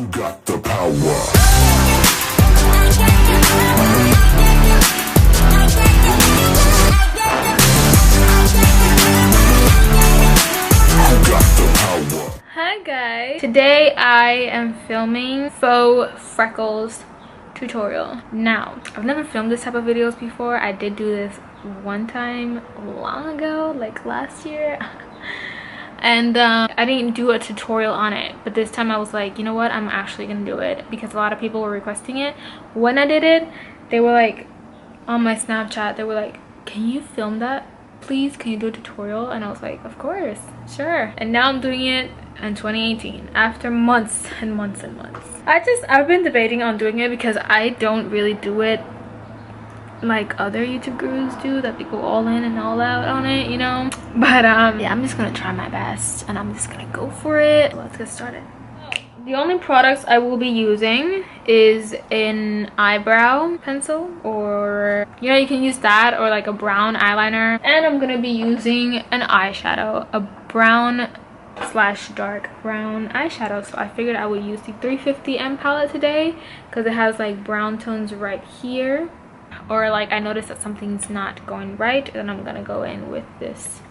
Who got the power? Hi guys, today I am filming faux freckles tutorial. Now, I've never filmed this type of videos before. I did do this one time long ago, like last year. And I didn't do a tutorial on it, but this time I was like, you know what, I'm actually gonna do it because a lot of people were requesting it. When I did it, they were like, on my Snapchat, they were like, can you film that please? Can you do a tutorial? And I was like, of course, sure. And now I'm doing it in 2018 after months and months and months. I've been debating on doing it because I don't really do it like other YouTube gurus do, that they go all in and all out on it, you know. But yeah, I'm just gonna try my best and I'm just gonna go for it. Let's get started. The only products I will be using is an eyebrow pencil, or you know, you can use that, or like a brown eyeliner. And I'm gonna be using an eyeshadow, a brown slash dark brown eyeshadow. So I figured I would use the 350M palette today because it has like brown tones right here, or like I noticed that something's not going right, then I'm gonna go in with this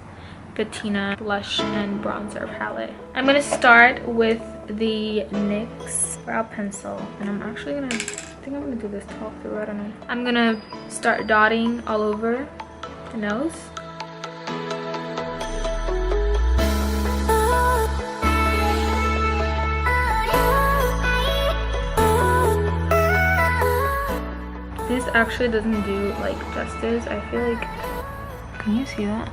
Patina blush and bronzer palette. I'm gonna start with the NYX brow pencil, and I'm actually gonna, I think I'm gonna do this top through, I don't know. I'm gonna start dotting all over the nose. This actually doesn't do like justice. I feel like, can you see that?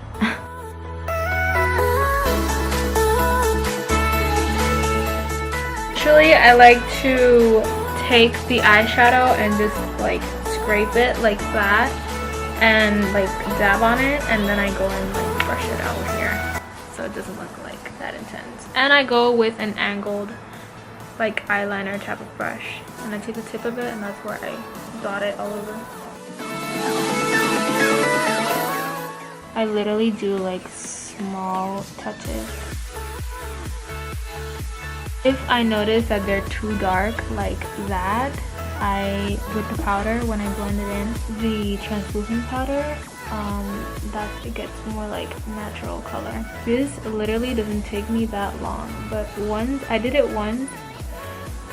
Usually I like to take the eyeshadow and just like scrape it like that and like dab on it, and then I go and like brush it out here so it doesn't look like that intense. And I go with an angled like eyeliner type of brush, and I take the tip of it and that's where I dot it all over. I literally do like small touches. If I notice that they're too dark like that, with the powder, when I blend it in, the translucent powder, that it gets more like natural color. This literally doesn't take me that long, but once I did it once,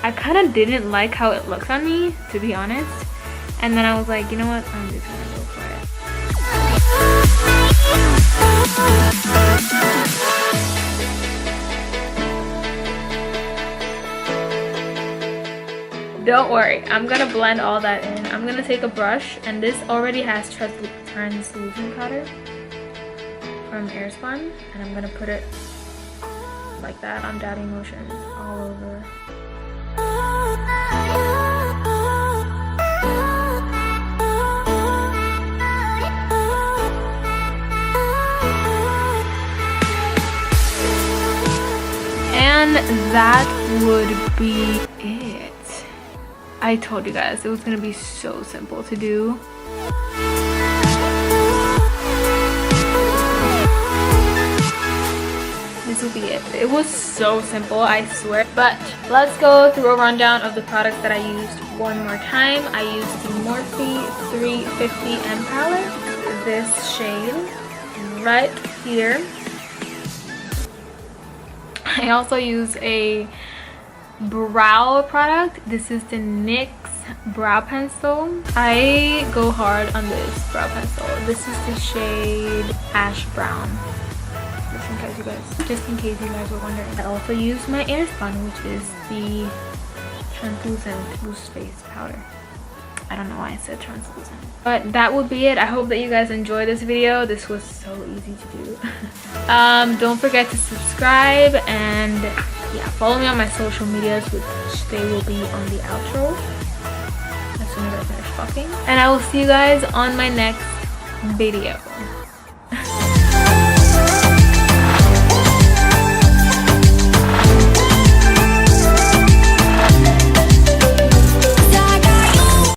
I kind of didn't like how it looks on me, to be honest, and then I was like, you know what, I'm just gonna go for it. Don't worry, I'm gonna blend all that in. I'm gonna take a brush, and this already has translucent powder from Airspun, and I'm gonna put it like that on dabbing motions all over. And that would be it. I told you guys it was gonna be so simple to do. This will be it. It was so simple, I swear. But let's go through a rundown of the products that I used one more time. I used the Morphe 350M palette, this shade right here. I also used a brow product. This is the NYX brow pencil. I go hard on this brow pencil. This is the shade Ash Brown. Just in case you guys were wondering. I also used my Airspun, which is the translucent loose face powder. I don't know why I said translucent. But that would be it. I hope that you guys enjoyed this video. This was so easy to do. Don't forget to subscribe, and yeah, follow me on my social medias, which they will be on the outro as soon as I finish talking. And I will see you guys on my next video.